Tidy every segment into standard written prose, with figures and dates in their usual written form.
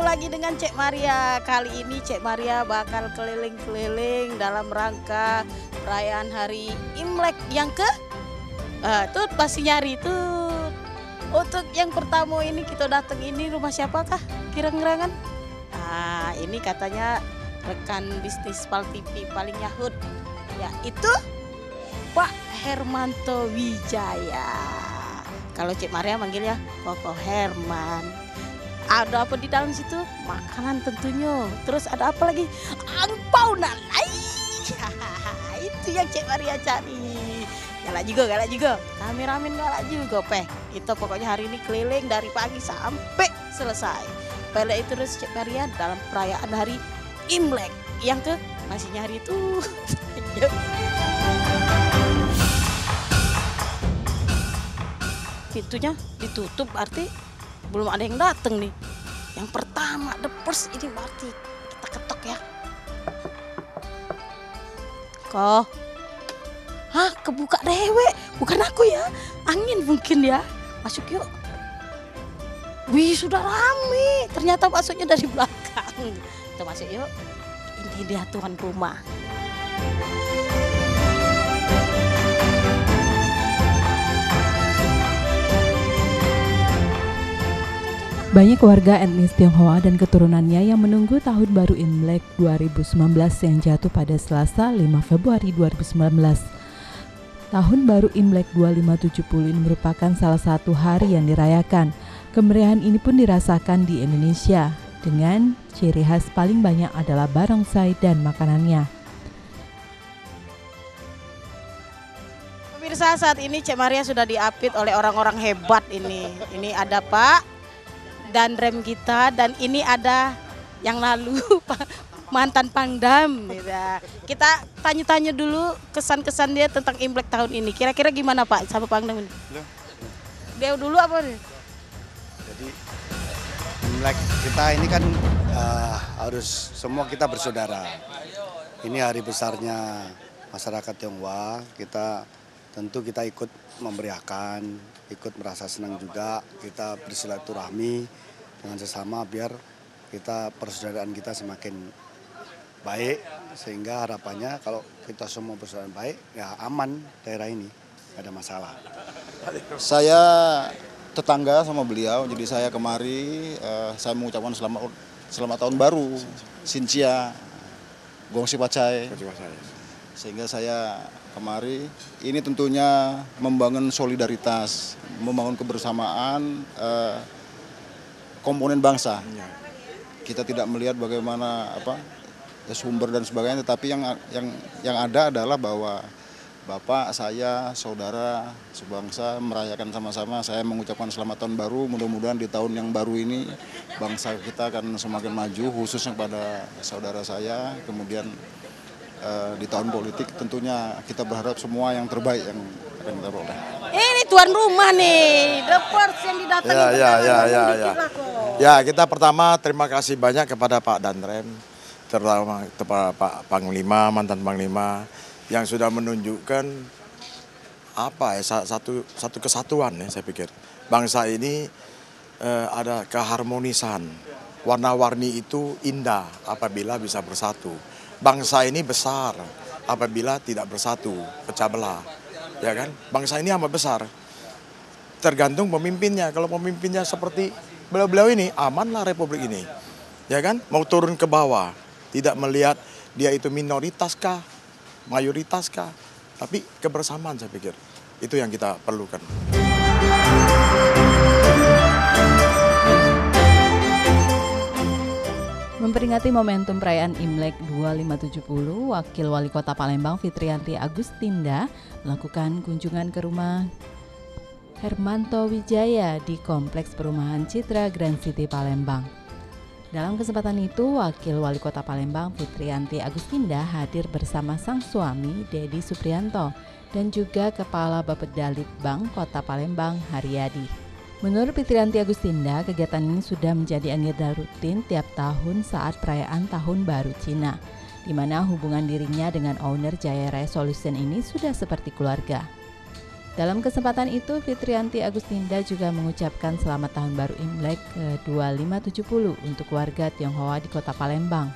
lagi dengan Cek Maria. Kali ini Cek Maria bakal keliling-keliling dalam rangka perayaan hari Imlek yang tuh pasti nyari tuh. Untuk yang pertama ini kita datang ini rumah siapakah kira-kira kan? Nah ini katanya rekan bisnis Pal TV paling yahut, ya itu Pak Hermanto Wijaya. Kalau Cek Maria manggilnya Koko Herman. Ada apa di dalam situ? Makanan tentunya. Terus ada apa lagi? Angpau nalai. Itu yang Cek Maria cari. Galak juga. Kameramen galak juga, Peh. Itu pokoknya hari ini keliling dari pagi sampai selesai. Pele itu terus Cek Maria dalam perayaan hari Imlek yang masih nyari itu. Pintunya ditutup arti belum ada yang datang nih. Yang pertama the first ini berarti kita ketok ya. Kok? Hah, kebuka dewek. Bukan aku ya. Angin mungkin ya. Masuk yuk. Wih, sudah rame. Ternyata masuknya dari belakang. Kita masuk yuk. Ini dia tuan rumah. Banyak warga etnis Tionghoa dan keturunannya yang menunggu Tahun Baru Imlek 2019 yang jatuh pada Selasa 5 Februari 2019. Tahun Baru Imlek 2570 ini merupakan salah satu hari yang dirayakan. Kemeriahan ini pun dirasakan di Indonesia, dengan ciri khas paling banyak adalah barongsai dan makanannya. Pemirsa, saat ini Cek Maria sudah diapit oleh orang-orang hebat ini. Ini ada Pak dan rem kita, dan ini ada yang lalu mantan Pangdam. Kita tanya-tanya dulu kesan-kesan dia tentang Imlek tahun ini. Kira-kira gimana Pak sama Pangdam ini? Dia dulu apa nih? Jadi Imlek kita ini kan harus semua kita bersaudara. Ini hari besarnya masyarakat Tionghoa. Tentu kita ikut memberiakan, ikut merasa senang juga. Kita bersilaturahmi dengan sesama biar persaudaraan kita semakin baik, sehingga harapannya kalau kita semua persaudaraan baik, ya aman daerah ini, tidak ada masalah. Saya tetangga sama beliau, jadi saya kemari, saya mengucapkan selamat tahun baru, Sincia, Gongsi Pacai. Sehingga saya kemari, ini tentunya membangun solidaritas, membangun kebersamaan komponen bangsa. Kita tidak melihat bagaimana sumber dan sebagainya, tetapi yang ada adalah bahwa Bapak, saya, saudara, sebangsa merayakan sama-sama. Saya mengucapkan selamat tahun baru, mudah-mudahan di tahun yang baru ini bangsa kita akan semakin maju, khususnya pada saudara saya. Kemudian di tahun politik tentunya kita berharap semua yang terbaik yang akan kita peroleh. Ini tuan rumah nih, the first yang didatangi. Ya, kita pertama terima kasih banyak kepada Pak Danrem, terutama kepada Pak Panglima, mantan Panglima, yang sudah menunjukkan satu kesatuan ya, saya pikir. Bangsa ini ada keharmonisan. Warna-warni itu indah apabila bisa bersatu. Bangsa ini besar apabila tidak bersatu, pecah belah. Ya kan? Bangsa ini amat besar. Tergantung pemimpinnya. Kalau pemimpinnya seperti beliau-beliau ini, amanlah republik ini. Ya kan? Mau turun ke bawah, tidak melihat dia itu minoritas kah, mayoritas kah, tapi kebersamaan saya pikir. Itu yang kita perlukan. Memperingati momentum perayaan Imlek 2570, Wakil Wali Kota Palembang Fitriyanti Agustinda melakukan kunjungan ke rumah Hermanto Wijaya di Kompleks Perumahan Citra Grand City Palembang. Dalam kesempatan itu, Wakil Wali Kota Palembang Fitriyanti Agustinda hadir bersama sang suami Dedi Supriyanto dan juga Kepala Bapeda Litbang Kota Palembang Haryadi. Menurut Fitriyanti Agustinda, kegiatan ini sudah menjadi agenda rutin tiap tahun saat perayaan Tahun Baru Cina, di mana hubungan dirinya dengan owner Jaya Raya Solution ini sudah seperti keluarga. Dalam kesempatan itu, Fitrianti Agustinda juga mengucapkan selamat tahun baru Imlek ke-2570 untuk warga Tionghoa di Kota Palembang.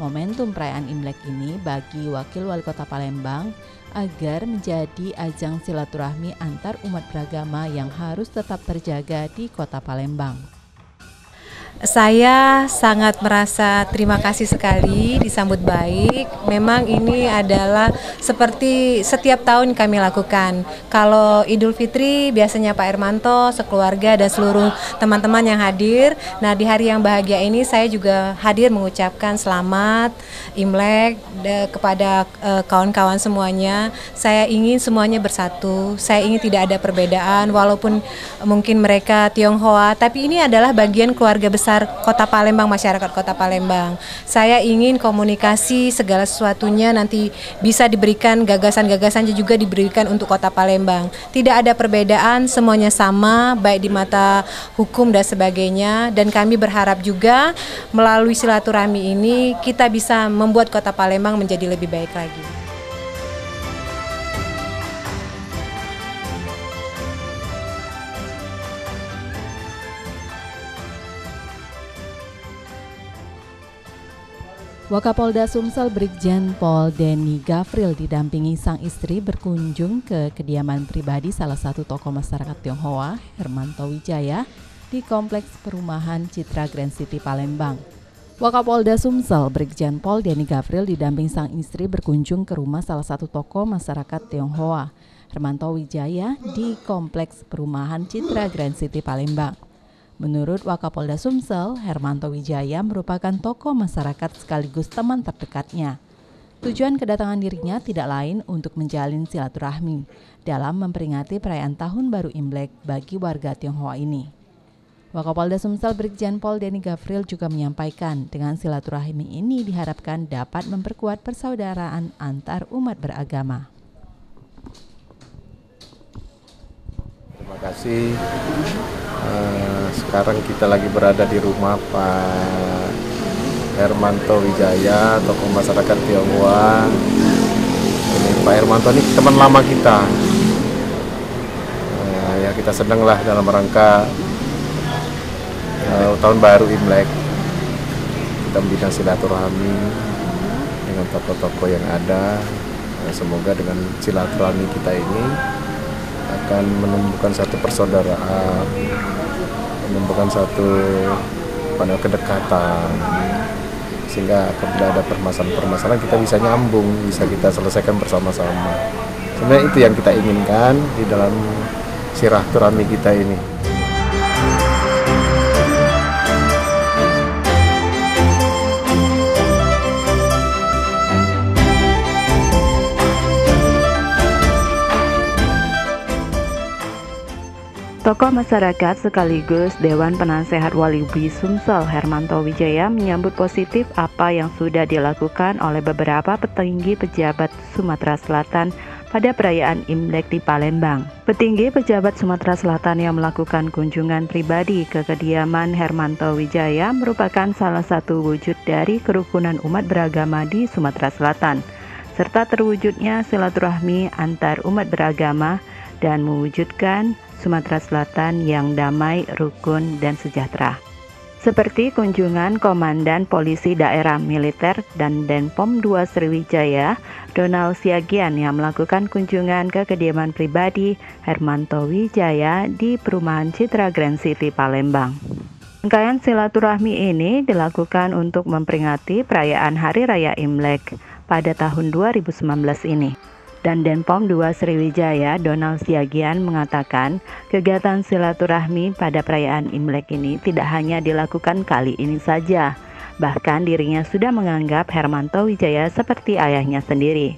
Momentum perayaan Imlek ini bagi Wakil Wali Kota Palembang agar menjadi ajang silaturahmi antar umat beragama yang harus tetap terjaga di Kota Palembang. Saya sangat merasa terima kasih sekali disambut baik. Memang ini adalah seperti setiap tahun kami lakukan. Kalau Idul Fitri biasanya Pak Hermanto, sekeluarga dan seluruh teman-teman yang hadir. Nah, di hari yang bahagia ini saya juga hadir mengucapkan selamat Imlek kepada kawan-kawan semuanya. Saya ingin semuanya bersatu. Saya ingin tidak ada perbedaan walaupun mungkin mereka Tionghoa, tapi ini adalah bagian keluarga besar Kota Palembang, masyarakat Kota Palembang. Saya ingin komunikasi segala sesuatunya nanti bisa diberikan, gagasan-gagasannya juga diberikan untuk Kota Palembang. Tidak ada perbedaan, semuanya sama, baik di mata hukum dan sebagainya. Dan kami berharap juga melalui silaturahmi ini kita bisa membuat Kota Palembang menjadi lebih baik lagi. Wakapolda Sumsel Brigjen Pol Denny Gafril didampingi sang istri berkunjung ke kediaman pribadi salah satu tokoh masyarakat Tionghoa, Hermanto Wijaya, di Kompleks Perumahan Citra Grand City Palembang. Wakapolda Sumsel Brigjen Pol Denny Gafril didampingi sang istri berkunjung ke rumah salah satu tokoh masyarakat Tionghoa, Hermanto Wijaya, di Kompleks Perumahan Citra Grand City Palembang. Menurut Wakapolda Sumsel, Hermanto Wijaya merupakan tokoh masyarakat sekaligus teman terdekatnya. Tujuan kedatangan dirinya tidak lain untuk menjalin silaturahmi dalam memperingati perayaan Tahun Baru Imlek bagi warga Tionghoa ini. Wakapolda Sumsel Brigjen Pol Denny Gafril juga menyampaikan dengan silaturahmi ini diharapkan dapat memperkuat persaudaraan antar umat beragama. Terima kasih. Sekarang kita lagi berada di rumah Pak Hermanto Wijaya, tokoh masyarakat Tionghoa. Ini Pak Hermanto ini teman lama kita. Ya kita senanglah dalam rangka Tahun Baru Imlek. Kita membina silaturahmi dengan tokoh-tokoh yang ada. Semoga dengan silaturahmi kita ini akan menumbuhkan satu persaudaraan, menumbuhkan satu kedekatan, sehingga apabila ada permasalahan-permasalahan kita bisa nyambung, bisa kita selesaikan bersama-sama. Sebenarnya itu yang kita inginkan di dalam silaturahmi kita ini. Tokoh masyarakat sekaligus Dewan Penasehat Walibi Sumsel Hermanto Wijaya menyambut positif apa yang sudah dilakukan oleh beberapa petinggi pejabat Sumatera Selatan pada perayaan Imlek di Palembang. Petinggi pejabat Sumatera Selatan yang melakukan kunjungan pribadi ke kediaman Hermanto Wijaya merupakan salah satu wujud dari kerukunan umat beragama di Sumatera Selatan, serta terwujudnya silaturahmi antar umat beragama dan mewujudkan Sumatera Selatan yang damai, rukun, dan sejahtera. Seperti kunjungan Komandan Polisi Daerah Militer dan Denpom 2 Sriwijaya, Donald Siagian yang melakukan kunjungan ke kediaman pribadi Hermanto Wijaya di Perumahan Citra Grand City Palembang. Rangkaian silaturahmi ini dilakukan untuk memperingati perayaan Hari Raya Imlek pada tahun 2019 ini. Dan Denpom 2 Sriwijaya, Donald Siagian mengatakan kegiatan silaturahmi pada perayaan Imlek ini tidak hanya dilakukan kali ini saja. Bahkan dirinya sudah menganggap Hermanto Wijaya seperti ayahnya sendiri.